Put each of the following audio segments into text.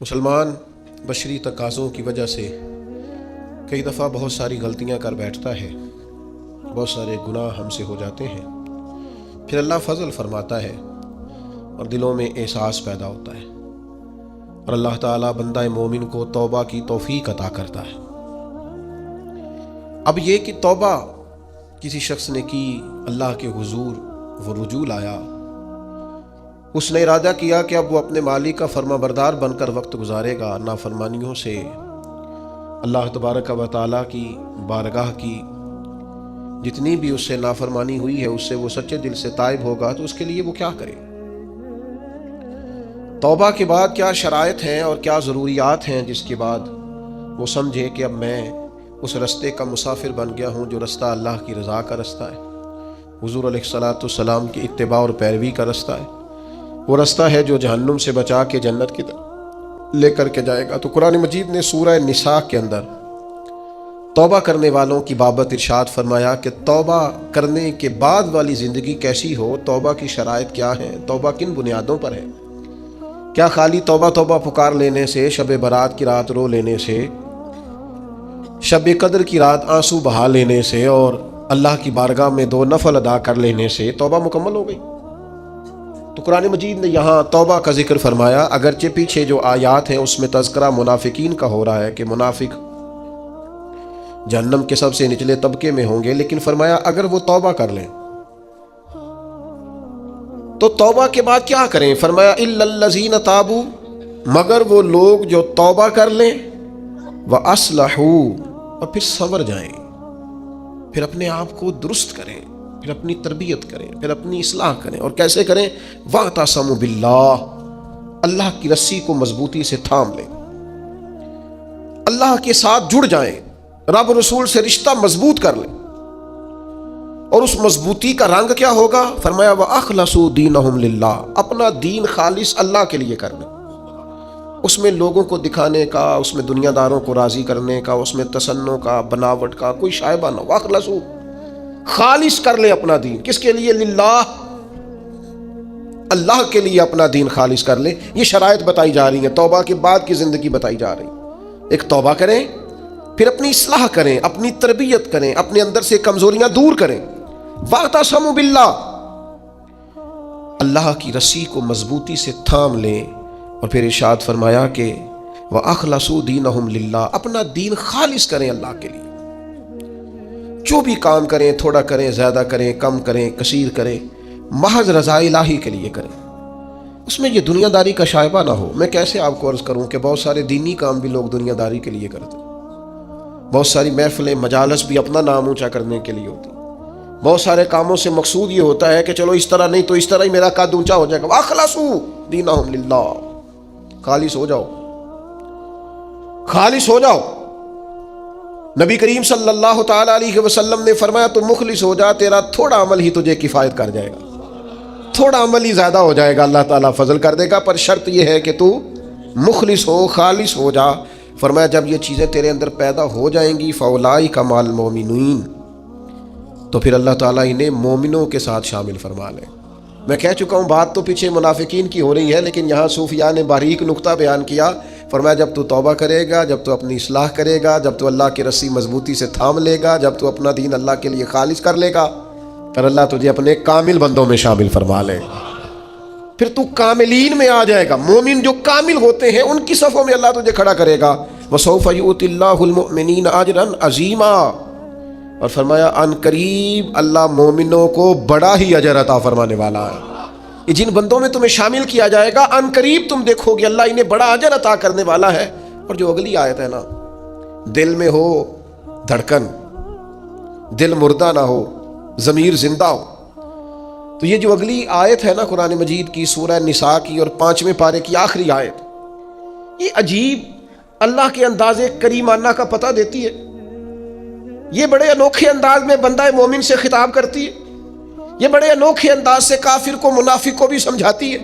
مسلمان بشری تقاضوں کی وجہ سے کئی دفعہ بہت ساری غلطیاں کر بیٹھتا ہے، بہت سارے گناہ ہم سے ہو جاتے ہیں، پھر اللہ فضل فرماتا ہے اور دلوں میں احساس پیدا ہوتا ہے اور اللہ تعالیٰ بندہ مومن کو توبہ کی توفیق عطا کرتا ہے۔ اب یہ کہ توبہ کسی شخص نے کی، اللہ کے حضور وہ رجوع لایا، اس نے ارادہ کیا کہ اب وہ اپنے مالک کا فرما بردار بن کر وقت گزارے گا، نافرمانیوں سے اللہ تبارک و تعالیٰ کی بارگاہ کی جتنی بھی اس سے نافرمانی ہوئی ہے اس سے وہ سچے دل سے تائب ہوگا، تو اس کے لیے وہ کیا کرے؟ توبہ کے بعد کیا شرائط ہیں اور کیا ضروریات ہیں جس کے بعد وہ سمجھے کہ اب میں اس رستے کا مسافر بن گیا ہوں جو رستہ اللہ کی رضا کا رستہ ہے، حضور علیہ الصلاۃ والسلام کی اتباع اور پیروی کا رستہ ہے، وہ رستہ ہے جو جہنم سے بچا کے جنت کی طرف لے کر کے جائے گا۔ تو قرآن مجید نے سورہ نساء کے اندر توبہ کرنے والوں کی بابت ارشاد فرمایا کہ توبہ کرنے کے بعد والی زندگی کیسی ہو، توبہ کی شرائط کیا ہیں، توبہ کن بنیادوں پر ہے۔ کیا خالی توبہ توبہ پکار لینے سے، شب برات کی رات رو لینے سے، شب قدر کی رات آنسو بہا لینے سے اور اللہ کی بارگاہ میں 2 نفل ادا کر لینے سے توبہ مکمل ہو گئی؟ تو قرآن مجید نے یہاں توبہ کا ذکر فرمایا، اگرچہ پیچھے جو آیات ہیں اس میں تذکرہ منافقین کا ہو رہا ہے کہ منافق جہنم کے سب سے نچلے طبقے میں ہوں گے، لیکن فرمایا اگر وہ توبہ کر لیں تو توبہ کے بعد کیا کریں؟ فرمایا الا الذین تابوا، مگر وہ لوگ جو توبہ کر لیں، واصلحوا، اور پھر سنور جائیں، پھر اپنے آپ کو درست کریں، پھر اپنی تربیت کریں، پھر اپنی اصلاح کریں۔ اور کیسے کریں؟ واعتصموا باللہ، اللہ کی رسی کو مضبوطی سے تھام لیں، اللہ کے ساتھ جڑ جائیں، رب رسول سے رشتہ مضبوط کر لیں۔ اور اس مضبوطی کا رنگ کیا ہوگا؟ فرمایا وَأَخْلَصُوا دِينَهُمْ لِلَّهِ، اپنا دین خالص اللہ کے لیے کر لیں، اس میں لوگوں کو دکھانے کا، اس میں دنیا داروں کو راضی کرنے کا، اس میں تصنع کا، بناوٹ کا کوئی شائبہ نہ ہو۔ وَأَخْلَصُوا، خالص کر لیں اپنا دین، کس کے لیے؟ للہ، اللہ کے لیے اپنا دین خالص کر لیں۔ یہ شرائط بتائی جا رہی ہیں، توبہ کے بعد کی زندگی بتائی جا رہی ہے۔ ایک توبہ کریں، پھر اپنی اصلاح کریں، اپنی تربیت کریں، اپنے اندر سے کمزوریاں دور کریں۔ واعتصموا باللہ، اللہ کی رسی کو مضبوطی سے تھام لیں۔ اور پھر ارشاد فرمایا کہ وَأَخْلَصُوا دِينَهُمْ لِلَّهِ، اپنا دین خالص کریں اللہ کے لیے۔ جو بھی کام کریں، تھوڑا کریں، زیادہ کریں، کم کریں، کثیر کریں، محض رضا الہی کے لیے کریں، اس میں یہ دنیا داری کا شائبہ نہ ہو۔ میں کیسے آپ کو عرض کروں کہ بہت سارے دینی کام بھی لوگ دنیا داری کے لیے کرتے ہیں، بہت ساری محفلیں مجالس بھی اپنا نام اونچا کرنے کے لیے ہوتی ہیں، بہت سارے کاموں سے مقصود یہ ہوتا ہے کہ چلو اس طرح نہیں تو اس طرح ہی میرا قد اونچا ہو جائے گا۔ وَأَخْلَصُوا دِينَهُمْ لِلَّهِ، خالص ہو جاؤ، خالص ہو جاؤ۔ نبی کریم صلی اللہ تعالی علیہ وسلم نے فرمایا تو مخلص ہو جا، تیرا تھوڑا عمل ہی تجھے کفایت کر جائے گا، تھوڑا عمل ہی زیادہ ہو جائے گا، اللہ تعالیٰ فضل کر دے گا، پر شرط یہ ہے کہ تو مخلص ہو، خالص ہو جا۔ فرمایا جب یہ چیزیں تیرے اندر پیدا ہو جائیں گی فَأُولَٰئِکَ مَعَ الْمُؤْمِنِينَ، تو پھر اللہ تعالیٰ انہیں مومنوں کے ساتھ شامل فرما لے۔ میں کہہ چکا ہوں بات تو پیچھے منافقین کی ہو رہی ہے، لیکن یہاں صوفیاء نے باریک نقطہ بیان کیا۔ فرمایا جب تو توبہ کرے گا، جب تو اپنی اصلاح کرے گا، جب تو اللہ کی رسی مضبوطی سے تھام لے گا، جب تو اپنا دین اللہ کے لیے خالص کر لے گا، پھر اللہ تجھے اپنے کامل بندوں میں شامل فرما لے، پھر تو کاملین میں آ جائے گا۔ مومن جو کامل ہوتے ہیں ان کی صفوں میں اللہ تجھے کھڑا کرے گا۔ وَسَوْفَ يُؤْتِ اللَّهُ الْمُؤْمِنِينَ أَجْرًا عَظِيمًا، اور فرمایا ان قریب اللہ مومنوں کو بڑا ہی اجر عطا فرمانے والا ہے۔ یہ جن بندوں میں تمہیں شامل کیا جائے گا ان قریب تم دیکھو گے اللہ انہیں بڑا اجر عطا کرنے والا ہے۔ اور جو اگلی آیت ہے نا، دل میں ہو دھڑکن، دل مردہ نہ ہو، ضمیر زندہ ہو، تو یہ جو اگلی آیت ہے نا قرآن مجید کی سورہ نساء کی اور 5ویں پارے کی آخری آیت، یہ عجیب اللہ کے انداز کریمانہ کا پتہ دیتی ہے۔ یہ بڑے انوکھے انداز میں بندہ مومن سے خطاب کرتی ہے، یہ بڑے انوکھے انداز سے کافر کو، منافق کو بھی سمجھاتی ہے۔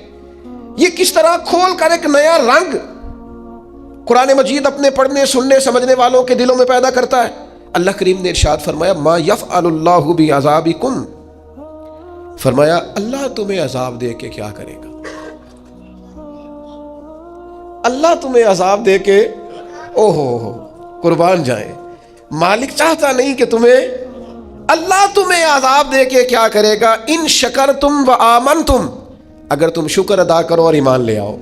یہ کس طرح کھول کر ایک نیا رنگ قرآن مجید اپنے پڑھنے، سننے، سمجھنے والوں کے دلوں میں پیدا کرتا ہے۔ اللہ کریم نے ارشاد فرمایا ما یفعل اللہ بعذابکم، فرمایا اللہ تمہیں عذاب دے کے کیا کرے گا؟ اللہ تمہیں عذاب دے کے او ہو قربان جائیں، مالک چاہتا نہیں کہ اللہ تمہیں عذاب دے کے کیا کرے گا؟ ان شکرتم و آمنتم، اگر تم شکر ادا کرو اور ایمان لے آؤ،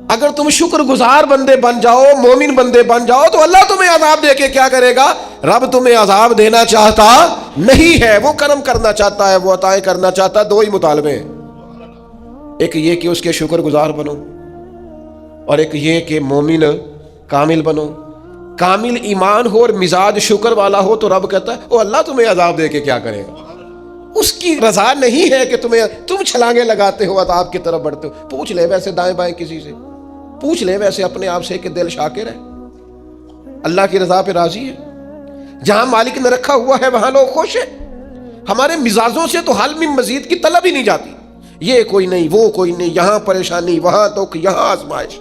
اگر تم شکر گزار بندے بن جاؤ، مومن بندے بن جاؤ، تو اللہ تمہیں عذاب دے کے کیا کرے گا؟ رب تمہیں عذاب دینا چاہتا نہیں ہے، وہ کرم کرنا چاہتا ہے، وہ عطائیں کرنا چاہتا ہے۔ دو ہی مطالبے ہیں، ایک یہ کہ اس کے شکر گزار بنو، اور ایک یہ کہ مومن کامل بنو۔ کامل ایمان ہو اور مزاج شکر والا ہو تو رب کہتا ہے اللہ تمہیں عذاب دے کے کیا کرے گا؟ اس کی رضا نہیں ہے کہ تم چھلانگیں لگاتے ہو، عذاب کی طرف بڑھتے ہو۔ پوچھ لے ویسے دائیں بائیں کسی سے، پوچھ لے ویسے اپنے آپ سے کہ دل شاکر ہے، اللہ کی رضا پہ راضی ہے؟ جہاں مالک نے رکھا ہوا ہے وہاں لوگ خوش ہیں۔ ہمارے مزاجوں سے تو حل میں مزید کی طلب ہی نہیں جاتی، یہ کوئی نہیں، وہ کوئی نہیں، یہاں پریشانی، وہاں دکھ، یہاں آزمائش،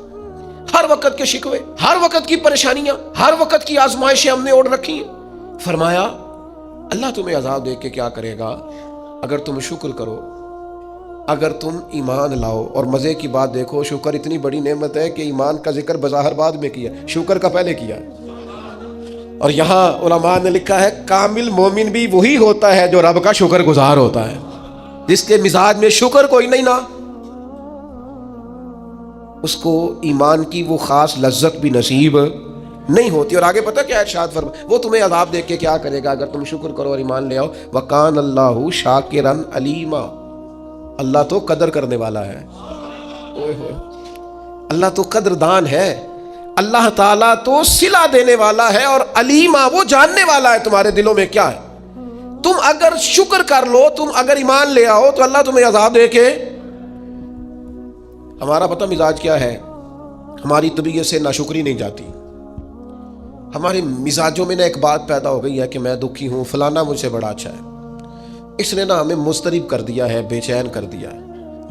ہر وقت کے شکوے، ہر وقت کی پریشانیاں، ہر وقت کی آزمائشیں ہم نے اوڑھ رکھی ہیں۔ فرمایا اللہ تمہیں عذاب دے کے کیا کرے گا؟ اگر تم شکر کرو، اگر تم ایمان لاؤ۔ اور مزے کی بات دیکھو، شکر اتنی بڑی نعمت ہے کہ ایمان کا ذکر بظاہر بعد میں کیا، شکر کا پہلے کیا۔ اور یہاں علماء نے لکھا ہے کامل مومن بھی وہی ہوتا ہے جو رب کا شکر گزار ہوتا ہے، جس کے مزاج میں شکر کوئی نہیں نا، اس کو ایمان کی وہ خاص لذت بھی نصیب نہیں ہوتی۔ اور آگے پتہ کیا ارشاد فرما، وہ تمہیں عذاب دے کے کیا کرے گا؟ اگر تم شکر کرو اور ایمان لے آؤ، وَقَانَ اللَّهُ شَاكِرًا عَلِيمًا، اللہ تو قدر کرنے والا ہے، اللہ تو قدردان ہے، اللہ تعالیٰ تو صلہ دینے والا ہے، اور علیما وہ جاننے والا ہے تمہارے دلوں میں کیا ہے۔ تم اگر شکر کر لو، تم اگر ایمان لے آؤ تو اللہ تمہیں عذاب دے کے۔ ہمارا پتہ مزاج کیا ہے؟ ہماری طبیعت سے ناشکری نہیں جاتی، ہمارے مزاجوں میں ایک بات پیدا ہو گئی ہے کہ میں دکھی ہوں، فلانا مجھ سے بڑا اچھا ہے، اس نے ہمیں مضطرب کر دیا ہے، بے چین کر دیا ہے۔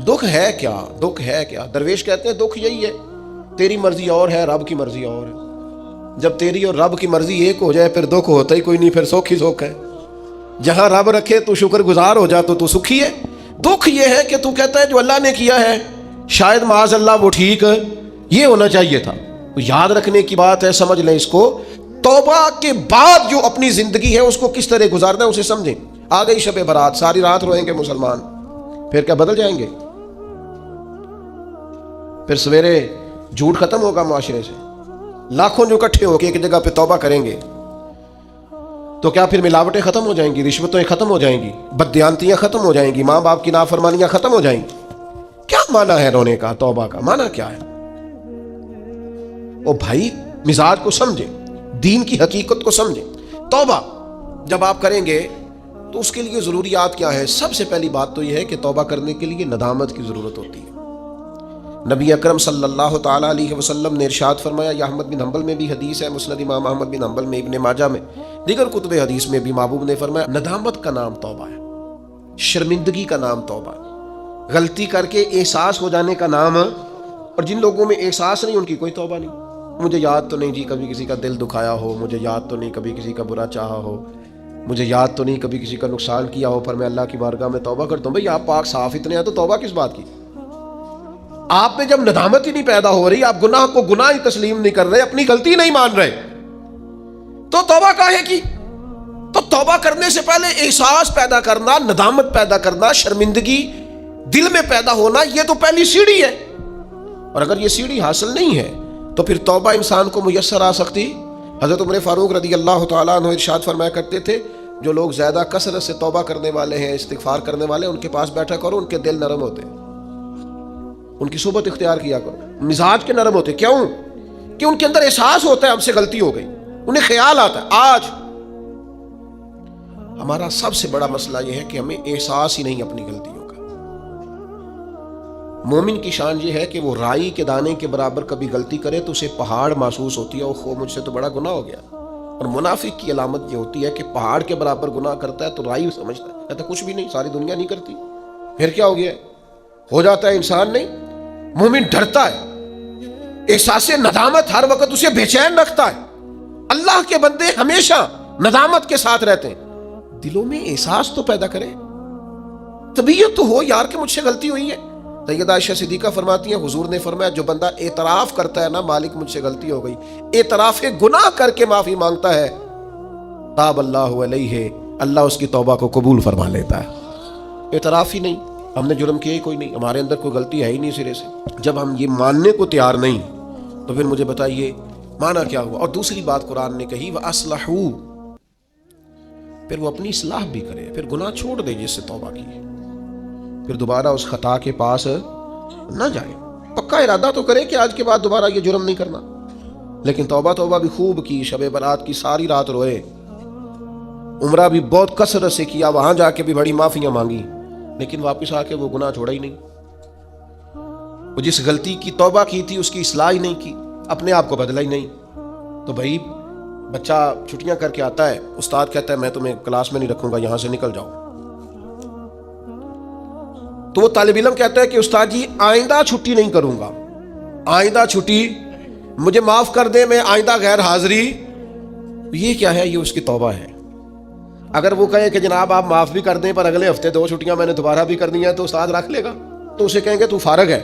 دکھ ہے کیا؟ دکھ ہے کیا؟ درویش کہتے ہیں دکھ یہی ہے، تیری مرضی اور ہے، رب کی مرضی اور ہے۔ جب تیری اور رب کی مرضی ایک ہو جائے پھر دکھ ہوتا ہی کوئی نہیں، پھر سکھ ہی سکھ ہے۔ جہاں رب رکھے تو شکر گزار ہو جا تو سکھی ہے۔ دکھ یہ ہے کہ تو کہتا ہے جو اللہ نے کیا ہے شاید معاذ اللہ وہ ٹھیک یہ ہونا چاہیے تھا۔ یاد رکھنے کی بات ہے، سمجھ لیں اس کو، توبہ کے بعد جو اپنی زندگی ہے اس کو کس طرح گزارنا ہے اسے سمجھیں۔ آ گئی شب برات، ساری رات روئیں گے مسلمان، پھر کیا بدل جائیں گے؟ پھر سویرے جھوٹ ختم ہوگا معاشرے سے، لاکھوں جو اکٹھے ہو کے ایک جگہ پہ توبہ کریں گے تو کیا پھر ملاوٹیں ختم ہو جائیں گی، رشوتیں ختم ہو جائیں گی، بددیانتیاں ختم ہو جائیں گی، ماں باپ کی نافرمانیاں ختم ہو جائیں گی؟ کیا معنی ہے رونے کا؟ توبہ کا معنی کیا ہے؟ او بھائی مزاج کو سمجھیں، دین کی حقیقت کو سمجھیں۔ توبہ جب آپ کریں گے تو اس کے لیے ضروریات کیا ہے؟ سب سے پہلی بات تو یہ ہے کہ توبہ کرنے کے لیے ندامت کی ضرورت ہوتی ہے۔ نبی اکرم صلی اللہ تعالیٰ علیہ وسلم نے ارشاد فرمایا، یہ احمد بن حنبل میں بھی حدیث ہے، مسند امام احمد بن حنبل میں، ابن ماجہ میں، دیگر کتب حدیث میں بھی محبوب نے فرمایا ندامت کا نام توبہ ہے، شرمندگی کا نام توبہ ہے، غلطی کر کے احساس ہو جانے کا نام۔ اور جن لوگوں میں احساس نہیں ان کی کوئی توبہ نہیں۔ مجھے یاد تو نہیں جی کبھی کسی کا دل دکھایا ہو، مجھے یاد تو نہیں کبھی کسی کا برا چاہا ہو، مجھے یاد تو نہیں کبھی کسی کا نقصان کیا ہو، پر میں اللہ کی بارگاہ میں توبہ کرتا ہوں۔ بھئی آپ پاک صاف اتنے ہیں تو توبہ کس بات کی؟ آپ میں جب ندامت ہی نہیں پیدا ہو رہی، آپ گناہ کو گناہ ہی تسلیم نہیں کر رہے، اپنی غلطی نہیں مان رہے، تو توبہ کاہے کی؟ تو توبہ کرنے سے پہلے احساس پیدا کرنا، ندامت پیدا کرنا، شرمندگی دل میں پیدا ہونا، یہ تو پہلی سیڑھی ہے۔ اور اگر یہ سیڑھی حاصل نہیں ہے تو پھر توبہ انسان کو میسر آ سکتی۔ حضرت عمر فاروق رضی اللہ تعالیٰ عنہ ارشاد فرمایا کرتے تھے، جو لوگ زیادہ کثرت سے توبہ کرنے والے ہیں، استغفار کرنے والے ہیں، ان کے پاس بیٹھا کرو، ان کے دل نرم ہوتے ہیں، ان کی صحبت اختیار کیا کرو، مزاج کے نرم ہوتے۔ کیوں؟ کہ ان کے اندر احساس ہوتا ہے ہم سے غلطی ہو گئی، انہیں خیال آتا ہے۔ آج ہمارا سب سے بڑا مسئلہ یہ ہے کہ ہمیں احساس ہی نہیں اپنی غلطیوں کا۔ مومن کی شان یہ ہے کہ وہ رائی کے دانے کے برابر کبھی غلطی کرے تو اسے پہاڑ محسوس ہوتی ہے، اوہ مجھ سے تو بڑا گناہ ہو گیا۔ اور منافق کی علامت یہ ہوتی ہے کہ پہاڑ کے برابر گناہ کرتا ہے تو رائی سمجھتا ہے، کہتا کچھ بھی نہیں، ساری دنیا نہیں کرتی، پھر کیا ہو گیا؟ ہو جاتا ہے انسان نہیں۔ مومن ڈرتا ہے، احساس ندامت ہر وقت اسے بے چین رکھتا ہے۔ اللہ کے بندے ہمیشہ ندامت کے ساتھ رہتے ہیں۔ دلوں میں احساس تو پیدا کرے، طبیعت تو ہو یار کہ مجھ سے غلطی ہوئی ہے، سیدہ عائشہ صدیقہ فرماتی ہیں حضور نے فرمایا جو بندہ اعتراف کرتا ہے نا مالک مجھ سے غلطی ہو گئی، اعتراف گناہ کر کے معافی مانگتا ہے، تاب اللہ علیہ، اللہ اس کی توبہ کو قبول فرما لیتا ہے۔ اعتراف ہی نہیں، ہم نے جرم کیا ہی کوئی نہیں، ہمارے اندر کوئی غلطی ہے ہی نہیں سرے سے، جب ہم یہ ماننے کو تیار نہیں تو پھر مجھے بتائیے مانا کیا ہوا؟ اور دوسری بات قرآن نے کہی وَأَصْلَحُوا، پھر وہ اپنی اصلاح بھی کرے، پھر گناہ چھوڑ دے جس سے توبہ کی ہے، پھر دوبارہ اس خطا کے پاس نہ جائے، پکا ارادہ تو کرے کہ آج کے بعد دوبارہ یہ جرم نہیں کرنا، لیکن توبہ بھی خوب کی، شب برات کی ساری رات روئے، عمرہ بھی بہت کثرت سے کیا، وہاں جا کے بھی بڑی معافیاں مانگی، لیکن واپس آ کے وہ گناہ چھوڑا ہی نہیں، وہ جس غلطی کی توبہ کی تھی اس کی اصلاح ہی نہیں کی، اپنے آپ کو بدلا ہی نہیں۔ تو بھائی بچہ چھٹیاں کر کے آتا ہے، استاد کہتا ہے میں تمہیں کلاس میں نہیں رکھوں گا، یہاں سے نکل جاؤ، تو وہ طالب علم کہتا ہے کہ استاد جی آئندہ چھٹی نہیں کروں گا، آئندہ چھٹی مجھے معاف کر دیں، میں آئندہ غیر حاضری۔ یہ کیا ہے؟ یہ اس کی توبہ ہے۔ اگر وہ کہے کہ جناب آپ معاف بھی کر دیں پر اگلے ہفتے 2 چھٹیاں میں نے دوبارہ بھی کرنی ہے، تو استاد رکھ لے گا؟ تو اسے کہیں گے تو فارغ ہے۔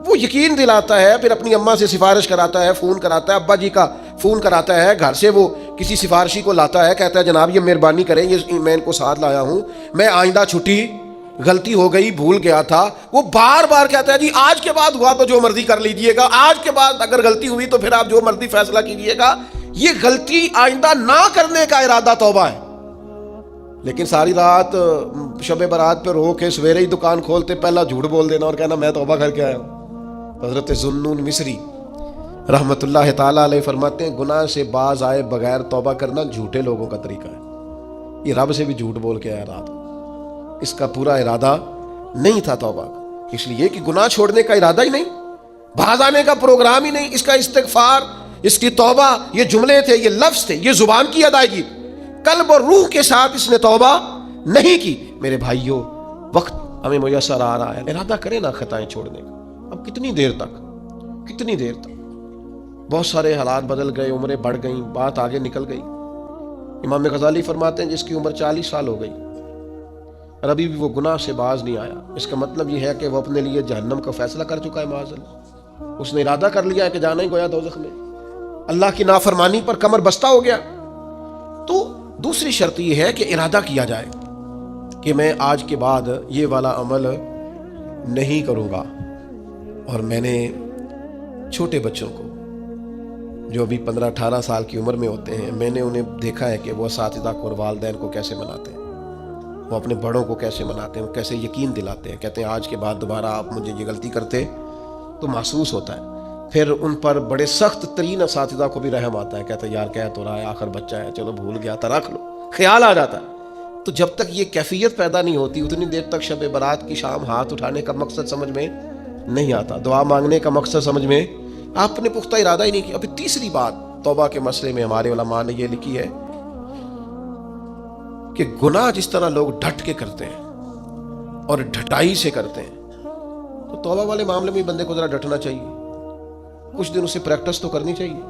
وہ یقین دلاتا ہے، پھر اپنی اماں سے سفارش کراتا ہے، فون کراتا ہے، ابا جی کا فون کراتا ہے، گھر سے وہ کسی سفارشی کو لاتا ہے، کہتا ہے جناب یہ مہربانی کریں، یہ میں ان کو ساتھ لایا ہوں، میں آئندہ چھٹی غلطی ہو گئی، بھول گیا تھا۔ وہ بار بار کہتا ہے جی آج کے بعد ہوا تو جو مرضی کر لیجئے گا، آج کے بعد اگر غلطی ہوئی تو پھر آپ جو مرضی فیصلہ کیجئے گا۔ یہ غلطی آئندہ نہ کرنے کا ارادہ توبہ ہے، لیکن ساری رات شب برات پہ رو کے سویرے ہی دکان کھولتے پہلا جھوٹ بول دینا اور کہنا میں توبہ کر کے آیا ہوں۔ حضرت ذوالنون مصری رحمت اللہ تعالیٰ علیہ فرماتے ہیں گناہ سے باز آئے بغیر توبہ کرنا جھوٹے لوگوں کا طریقہ ہے۔ یہ رب سے بھی جھوٹ بول کے آیا رات کو، اس کا پورا ارادہ نہیں تھا توبہ کا، اس لیے کہ گناہ چھوڑنے کا ارادہ ہی نہیں، باز آنے کا پروگرام ہی نہیں، اس کا استغفار، اس کی توبہ، یہ جملے تھے، یہ لفظ تھے، یہ زبان کی ادائیگی، قلب اور روح کے ساتھ اس نے توبہ نہیں کی۔ میرے بھائیوں وقت ہمیں میسر آ رہا ہے، ارادہ کریں نا خطائیں چھوڑنے کا۔ اب کتنی دیر تک بہت سارے حالات بدل گئے، عمریں بڑھ گئیں، بات آگے نکل گئی۔ امام غزالی فرماتے ہیں جس کی عمر 40 سال ہو گئی اور ابھی بھی وہ گناہ سے باز نہیں آیا، اس کا مطلب یہ ہے کہ وہ اپنے لیے جہنم کا فیصلہ کر چکا ہے معاذ اللہ۔ اس نے ارادہ کر لیا ہے کہ جانا ہی گویا دوزخ میں، اللہ کی نافرمانی پر کمر بستہ ہو گیا۔ تو دوسری شرط یہ ہے کہ ارادہ کیا جائے کہ میں آج کے بعد یہ والا عمل نہیں کروں گا۔ اور میں نے چھوٹے بچوں کو جو ابھی 15-18 سال کی عمر میں ہوتے ہیں، میں نے انہیں دیکھا ہے کہ وہ اساتذہ کو اور والدین کو کیسے مناتے ہیں، وہ اپنے بڑوں کو کیسے مناتے ہیں، وہ کیسے یقین دلاتے ہیں، کہتے ہیں آج کے بعد دوبارہ آپ مجھے یہ غلطی کرتے تو محسوس ہوتا ہے۔ پھر ان پر بڑے سخت ترین اساتذہ کو بھی رحم آتا ہے، کہتے ہیں یار کہہ تو رہا ہے، آخر بچہ ہے، چلو بھول گیا تھا، رکھ لو، خیال آ جاتا ہے۔ تو جب تک یہ کیفیت پیدا نہیں ہوتی اتنی دیر تک شب برات کی شام ہاتھ اٹھانے کا مقصد سمجھ میں نہیں آتا، دعا مانگنے کا مقصد سمجھ میں، آپ نے پختہ ارادہ ہی نہیں کیا۔ ابھی تیسری بات توبہ کے مسئلے میں ہمارے علماء نے یہ لکھی ہے کہ گناہ جس طرح لوگ ڈٹ کے کرتے ہیں اور ڈھٹائی سے کرتے ہیں، تو توبہ والے معاملے میں بندے کو ذرا ڈٹنا چاہیے، کچھ دن اسے پریکٹس تو کرنی چاہیے،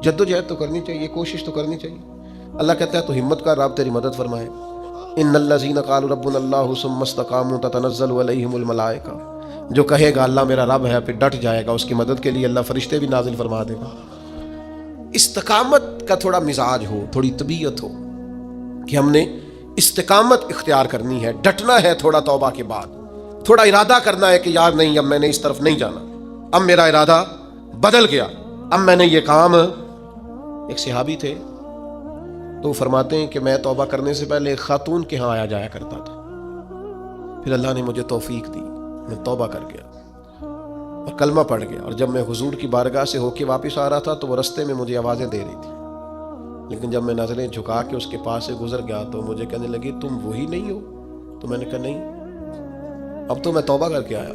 جدوجہد تو کرنی چاہیے، کوشش تو کرنی چاہیے۔ اللہ کہتا ہے تو ہمت کر، رب تیری مدد فرمائے۔ ان الذین قالوا ربنا اللہ ثم استقاموا تتنزل علیہم الملائکہ، جو کہے گا اللہ میرا رب ہے پھر ڈٹ جائے گا، اس کی مدد کے لیے اللہ فرشتے بھی نازل فرما دے گا۔ استقامت کا تھوڑا مزاج ہو، تھوڑی طبیعت ہو کہ ہم نے استقامت اختیار کرنی ہے، ڈٹنا ہے تھوڑا توبہ کے بعد، تھوڑا ارادہ کرنا ہے کہ یار نہیں اب میں نے اس طرف نہیں جانا، اب میرا ارادہ بدل گیا، اب میں نے یہ کام۔ ایک صحابی تھے تو فرماتے ہیں کہ میں توبہ کرنے سے پہلے ایک خاتون کے ہاں آیا جایا کرتا تھا، پھر اللہ نے مجھے توفیق دی، میں توبہ کر گیا اور کلمہ پڑھ گیا، اور جب میں حضور کی بارگاہ سے ہو کے واپس آ رہا تھا تو وہ رستے میں مجھے آوازیں دے رہی تھی، لیکن جب میں نظریں جھکا کے اس کے پاس سے گزر گیا تو مجھے کہنے لگی تم وہی نہیں ہو؟ تو میں نے کہا نہیں، اب تو میں توبہ کر کے آیا،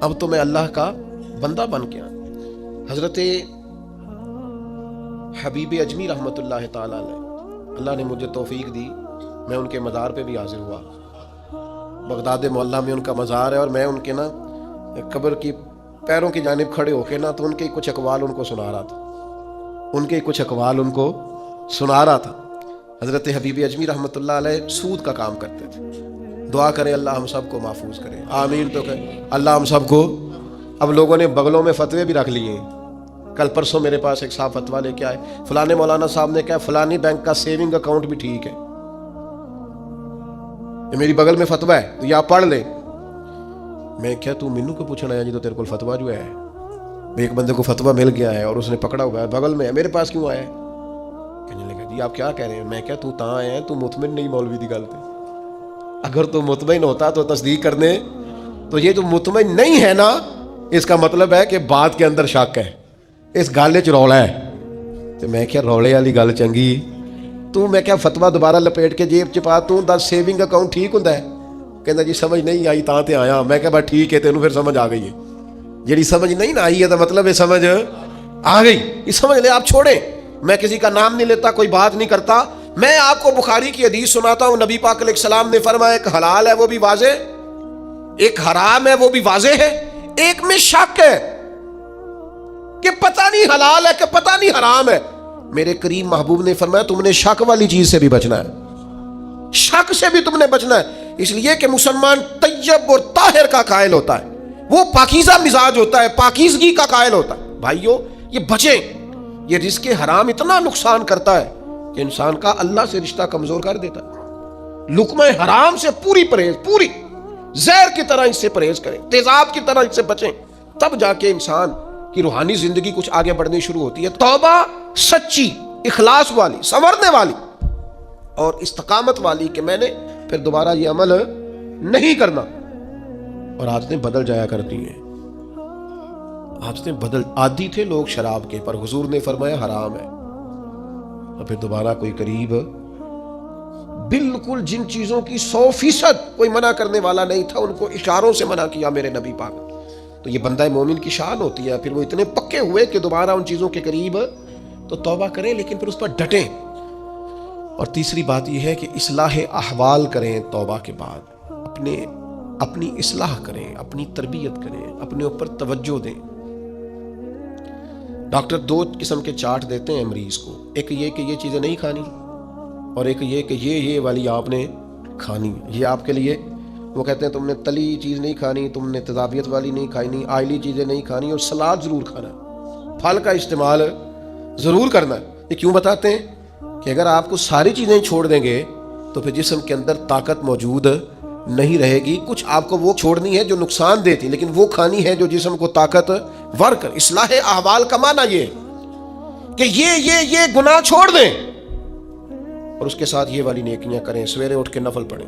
اب تو میں اللہ کا بندہ بن کے آیا۔ حضرت حبیب اجمی رحمت اللہ تعالیٰ علیہ، اللہ نے مجھے توفیق دی، میں ان کے مزار پہ بھی حاضر ہوا، بغداد معلیٰ میں ان کا مزار ہے، اور میں ان کے نا قبر کی پیروں کی جانب کھڑے ہو کے نا تو ان کے کچھ اقوال ان کو سنا رہا تھا، حضرت حبیب اجمی رحمت اللہ علیہ سود کا کام کرتے تھے، دعا کریں اللہ ہم سب کو محفوظ کرے، آمین تو کہیں اللہ ہم سب کو۔ اب لوگوں نے بغلوں میں فتوے بھی رکھ لیے ہیں۔ کل پرسوں میرے پاس ایک صاحب فتویٰ لے کے آئے، فلانے مولانا صاحب نے کہا فلانی بینک کا سیونگ اکاؤنٹ بھی ٹھیک ہے، یہ میری بغل میں فتویٰ ہے تو یہ آپ پڑھ لیں۔ میں کیا تو مینو کو پوچھنا ہے جی تو تیرے کو فتویٰ جو ہے، ایک بندے کو فتویٰ مل گیا ہے اور اس نے پکڑا ہوا ہے بغل میں ہے، میرے پاس کیوں آیا ہے؟ کہنے لگا جی آپ کیا کہہ رہے ہیں؟ میں کیا تو تاں آیا ہے، تو مطمئن نہیں مولوی دی گل تے، اگر تو مطمئن ہوتا تو تصدیق کرنے، تو یہ تو مطمئن نہیں ہے نا، اس کا مطلب ہے کہ بات کے اندر شک ہے، اس گل وچ رولا ہے۔ تو میں کیا رولے والی گل چنگی، تو میں کیا فتویٰ دوبارہ لپیٹ کے جیب چ پا، تو دس سیونگ اکاؤنٹ ٹھیک ہوندا ہے؟ کہندا جی سمجھ نہیں آئی تاں تے آیا۔ میں کہا بس ٹھیک ہے، تینوں پھر سمجھ آ گئی ہے، جیڑی سمجھ نہیں نہ آئی ہے تو مطلب یہ سمجھ آ گئی، یہ سمجھ لے آپ چھوڑیں۔ میں کسی کا نام نہیں لیتا، کوئی بات نہیں کرتا، میں آپ کو بخاری کی حدیث سناتا ہوں، نبی پاک علیہ السلام نے فرمایا ایک حلال ہے وہ بھی واضح، ایک حرام ہے وہ بھی واضح ہے، ایک میں شک ہے کہ پتہ نہیں حلال ہے کہ پتہ نہیں حرام ہے۔ میرے کریم محبوب نے فرمایا تم نے شک والی چیز سے بھی بچنا ہے، شک سے بھی تم نے بچنا ہے، اس لیے کہ مسلمان طیب اور طاہر کا قائل ہوتا ہے، وہ پاکیزہ مزاج ہوتا ہے، پاکیزگی کا قائل ہوتا ہے۔ بھائیو یہ بچیں، یہ رزق حرام اتنا نقصان کرتا ہے کہ انسان کا اللہ سے رشتہ کمزور کر دیتا ہے۔ لقمہ حرام سے پوری پرہیز، پوری زہر کی طرح اس سے پرہیز کریں، تیزاب کی طرح اس سے بچیں، تب جا کے انسان کی روحانی زندگی کچھ آگے بڑھنی شروع ہوتی ہے۔ توبہ سچی، اخلاص والی، سنورنے والی اور استقامت والی کہ میں نے پھر دوبارہ یہ عمل نہیں کرنا، اور عادتیں بدل جایا کرتی ہیں، عادتیں بدل، عادی تھے لوگ شراب کے، پر حضور نے فرمایا حرام ہے، اور پھر دوبارہ کوئی قریب بالکل جن چیزوں کی 100% کوئی منع کرنے والا نہیں تھا ان کو اشاروں سے منع کیا میرے نبی پاک۔ تو یہ بندہ مومن کی شان ہوتی ہے، پھر وہ اتنے پکے ہوئے کہ دوبارہ ان چیزوں کے قریب تو توبہ کریں، لیکن پھر اس پر ڈٹیں۔ اور تیسری بات یہ ہے کہ اصلاح احوال کریں، توبہ کے بعد اپنی اصلاح کریں، اپنی تربیت کریں، اپنے اوپر توجہ دیں۔ ڈاکٹر 2 قسم کے چارٹ دیتے ہیں مریض کو، ایک یہ کہ یہ چیزیں نہیں کھانی، اور ایک یہ کہ یہ والی آپ نے کھانی، یہ آپ کے لیے، وہ کہتے ہیں تم نے تلی چیز نہیں کھانی، تم نے تیزابیت والی نہیں کھانی، آئلی چیزیں نہیں کھانی، اور سلاد ضرور کھانا ہے، پھل کا استعمال ضرور کرنا ہے۔ یہ کیوں بتاتے ہیں کہ اگر آپ کو ساری چیزیں چھوڑ دیں گے تو پھر جسم کے اندر طاقت موجود نہیں رہے گی، کچھ آپ کو وہ چھوڑنی ہے جو نقصان دیتی، لیکن وہ کھانی ہے جو جسم کو طاقت ور کر۔ اصلاح احوال کا معنی یہ کہ یہ گناہ چھوڑ دیں اور اس کے ساتھ یہ والی نیکیاں کریں، سویرے اٹھ کے نفل پڑھیں،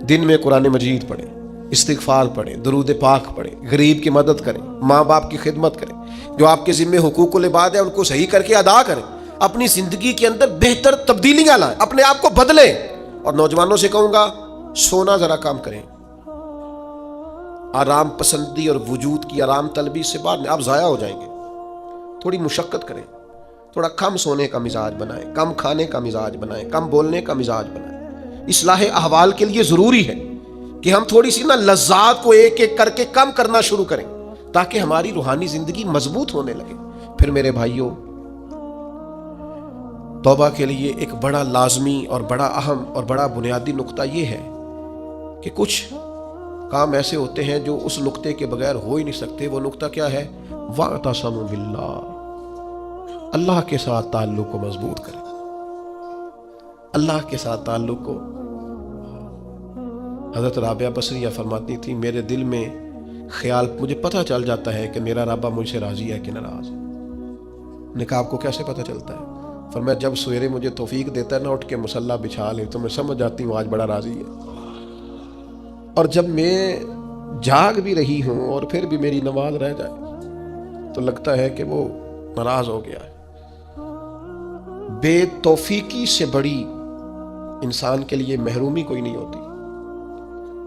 دن میں قرآن مجید پڑھیں، استغفار پڑھیں، درود پاک پڑھیں، غریب کی مدد کریں، ماں باپ کی خدمت کریں، جو آپ کے ذمہ حقوق العباد ہے ان کو صحیح کر کے ادا کریں، اپنی زندگی کے اندر بہتر تبدیلیاں لائیں، اپنے آپ کو بدلیں۔ اور نوجوانوں سے کہوں گا سونا ذرا کام کریں، آرام پسندی اور وجود کی آرام طلبی سے بعد آپ ضائع ہو جائیں گے، تھوڑی مشقت کریں، تھوڑا کم سونے کا مزاج بنائیں، کم کھانے کا مزاج بنائیں، کم بولنے کا مزاج بنائیں۔ اصلاح احوال کے لیے ضروری ہے کہ ہم تھوڑی سی لذات کو ایک ایک کر کے کم کرنا شروع کریں تاکہ ہماری روحانی زندگی مضبوط ہونے لگے۔ پھر میرے بھائیوں، توبہ کے لیے ایک بڑا لازمی اور بڑا اہم اور بڑا بنیادی نقطہ یہ ہے کہ کچھ کام ایسے ہوتے ہیں جو اس نقطے کے بغیر ہو ہی نہیں سکتے۔ وہ نقطہ کیا ہے؟ وَاعْتَصِمُوا بِاللَّهِ، اللہ کے ساتھ تعلق کو مضبوط کریں، اللہ کے ساتھ تعلق کو۔ حضرت رابعہ بصریہ فرماتی تھی میرے دل میں خیال، مجھے پتہ چل جاتا ہے کہ میرا رب مجھ سے راضی ہے کہ ناراض۔ نے کہا آپ کو کیسے پتہ چلتا ہے؟ فرمایا جب سویرے مجھے توفیق دیتا ہے نا اٹھ کے مصلی بچھا لے تو میں سمجھ جاتی ہوں آج بڑا راضی ہے، اور جب میں جاگ بھی رہی ہوں اور پھر بھی میری نماز رہ جائے تو لگتا ہے کہ وہ ناراض ہو گیا ہے۔ بے توفیقی سے بڑی انسان کے لیے محرومی کوئی نہیں ہوتی۔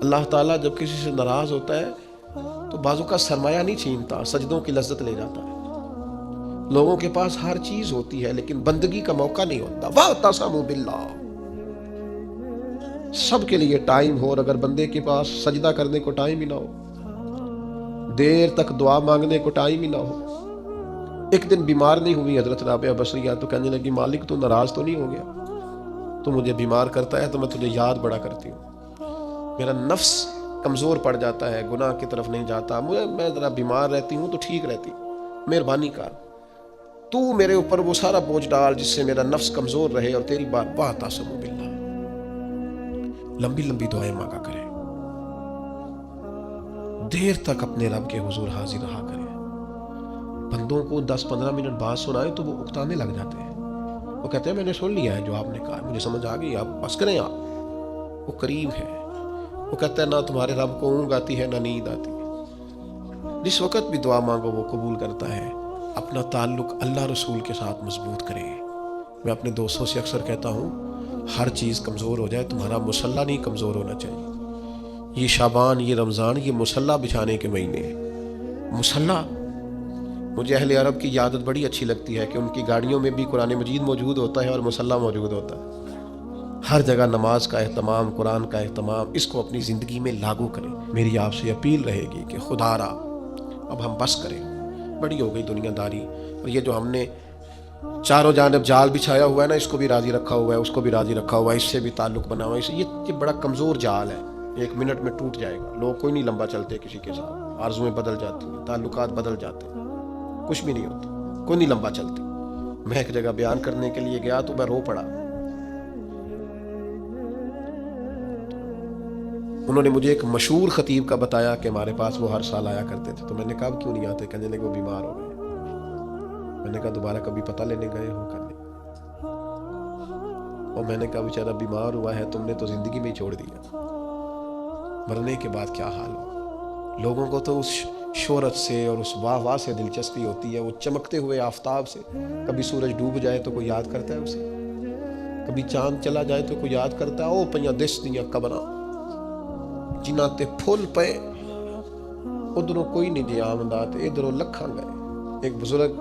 اللہ تعالیٰ جب کسی سے ناراض ہوتا ہے تو بازو کا سرمایہ نہیں چھینتا، سجدوں کی لذت لے جاتا ہے۔ لوگوں کے پاس ہر چیز ہوتی ہے لیکن بندگی کا موقع نہیں ہوتا۔ وَاعْتَصِمُوا بِاللَّهِ، سب کے لیے ٹائم ہو، اور اگر بندے کے پاس سجدہ کرنے کو ٹائم ہی نہ ہو، دیر تک دعا مانگنے کو ٹائم ہی نہ ہو۔ ایک دن بیمار نہیں ہوئی حضرت رابعہ بصریہ تو کہنے لگی مالک تو ناراض تو نہیں ہو گیا؟ تو مجھے بیمار کرتا ہے تو میں تجھے یاد بڑا کرتی ہوں۔ میرا نفس کمزور پڑ جاتا ہے، گناہ کی طرف نہیں جاتا، میں ذرا بیمار رہتی ہوں تو ٹھیک رہتی، مہربانی کر تو میرے اوپر وہ سارا بوجھ ڈال جس سے میرا نفس کمزور رہے اور تیری بات واعتصموا باللہ. لمبی لمبی دعائیں مانگا کریں، دیر تک اپنے رب کے حضور حاضر رہا کریں. بندوں کو 10-15 منٹ بات سنائے تو وہ اکتانے لگ جاتے ہیں، وہ کہتے ہیں میں نے سن لیا ہے جو آپ نے کہا، مجھے سمجھ آ گئی، آپ بس کریں. آپ وہ قریب ہے، وہ کہتا ہے نہ تمہارے رب کو اونگ آتی ہے نہ نیند آتی. جس وقت بھی دعا مانگو وہ قبول کرتا ہے. اپنا تعلق اللہ رسول کے ساتھ مضبوط کریں. میں اپنے دوستوں سے اکثر کہتا ہوں ہر چیز کمزور ہو جائے، تمہارا مصلی نہیں کمزور ہونا چاہیے. یہ شعبان، یہ رمضان، یہ مصلی بچھانے کے مہینے ہیں. مصلی، مجھے اہل عرب کی عادت بڑی اچھی لگتی ہے کہ ان کی گاڑیوں میں بھی قرآن مجید موجود ہوتا ہے اور مصلی موجود ہوتا ہے. ہر جگہ نماز کا اہتمام، قرآن کا اہتمام، اس کو اپنی زندگی میں لاگو کریں. میری آپ سے اپیل رہے گی کہ خدا را اب ہم بس کریں، بڑی ہو گئی دنیا داری، اور یہ جو ہم نے چاروں جانب جال بچھایا ہوا ہے نا، اس کو بھی راضی رکھا ہوا ہے، اس کو بھی راضی رکھا ہوا ہے، اس سے بھی تعلق بنا ہوا ہے. یہ بڑا کمزور جال ہے، 1 منٹ میں ٹوٹ جائے گا. لوگ کوئی نہیں لمبا چلتے کسی کے ساتھ، آرزویں بدل جاتی ہیں، تعلقات بدل جاتے ہیں، کچھ بھی نہیں ہوتا، کوئی نہیں لمبا چلتی. میں ایک جگہ بیان کرنے کے لیے گیا تو میں رو پڑا. انہوں نے مجھے ایک مشہور خطیب کا بتایا کہ ہمارے پاس وہ ہر سال آیا کرتے تھے. تو میں نے کہا کیوں نہیں آتے؟ کہنے لگے وہ بیمار ہو گئے. میں نے کہا دوبارہ کبھی پتہ لینے گئے ہو کرنے؟ اور میں نے کہا بیچارہ بیمار ہوا ہے، تم نے تو زندگی میں ہی چھوڑ دیا، مرنے کے بعد کیا حال ہو. لوگوں کو تو اس شہرت سے اور اس واہ واہ سے دلچسپی ہوتی ہے، وہ چمکتے ہوئے آفتاب سے. کبھی سورج ڈوب جائے تو کوئی یاد کرتا ہے اسے، کبھی چاند چلا جائے تو کوئی یاد کرتا ہے. او پئیاں دس دیاں قبراں جنہاں تے پھول پے، ادھروں کوئی نہیں جی آمدہ تے ادھروں لکھاں گئے. ایک بزرگ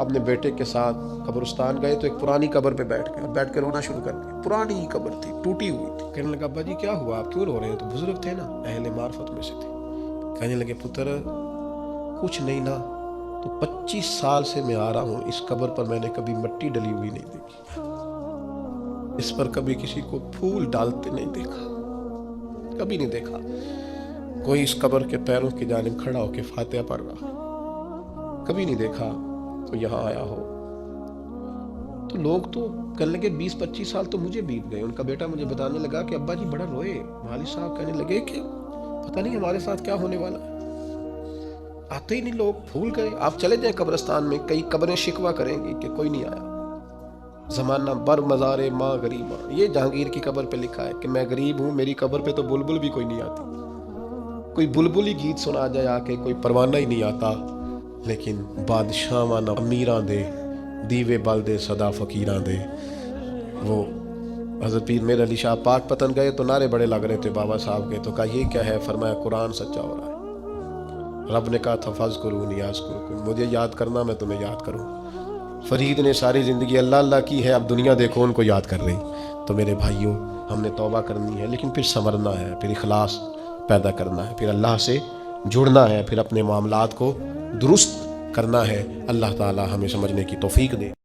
اپنے بیٹے کے ساتھ قبرستان گئے تو ایک پرانی قبر پہ بیٹھ کے رونا شروع کر دیا. پرانی قبر تھی، ٹوٹی ہوئی تھی. کہنے لگا ابا جی کیا ہوا، آپ کیوں رو رہے ہیں؟ تو بزرگ تھے نا، اہل معرفت میں سے تھے. کہنے لگے پتر کچھ نہیں نا، تو 25 سال سے میں آ رہا ہوں، اس قبر پر میں نے کبھی مٹی ڈلی ہوئی نہیں دیکھی، اس پر کبھی کسی کو پھول ڈالتے نہیں دیکھا، کبھی نہیں دیکھا. کوئی اس قبر کے پیروں کی جانب کھڑا ہو کے فاتحہ پڑھ رہا، کبھی نہیں دیکھا کوئی یہاں آیا ہو. تو لوگ تو کہنے لگے 20-25 سال تو مجھے بیت گئے. ان کا بیٹا مجھے بتانے لگا کہ ابا جی بڑا روئے. والد صاحب کہنے لگے کہ پتہ نہیں ہمارے ساتھ کیا ہونے والا ہے، آتے ہی نہیں لوگ، بھول گئے. آپ چلے جائیں قبرستان میں، کئی قبریں شکوہ کریں گی کہ کوئی نہیں آیا. زمانہ بر مزار ماں غریباں، یہ جہانگیر کی قبر پہ لکھا ہے کہ میں غریب ہوں، میری قبر پہ تو بلبل بھی کوئی نہیں آتی. کوئی بلبل ہی گیت سنا جائے آ کے، کوئی پروانہ ہی نہیں آتا. لیکن بادشاہاں نہ امیراں دے، دیوے بل دے صدا فقیراں دے. وہ حضرت پیر میر علی شاہ پاک پتن گئے تو نعرے بڑے لگ رہے تھے بابا صاحب کے. تو کہا یہ کیا ہے؟ فرمایا قرآن سچا ہو رہا ہے. رب نے کہا تھا فاذکرونی اذکرکم، مجھے یاد کرنا میں تمہیں یاد کروں. فرید نے ساری زندگی اللہ اللہ کی ہے، اب دنیا دیکھو ان کو یاد کر رہی. تو میرے بھائیوں، ہم نے توبہ کرنی ہے، لیکن پھر سنورنا ہے، پھر اخلاص پیدا کرنا ہے، پھر اللہ سے جڑنا ہے، پھر اپنے معاملات کو درست کرنا ہے. اللہ تعالی ہمیں سمجھنے کی توفیق دے.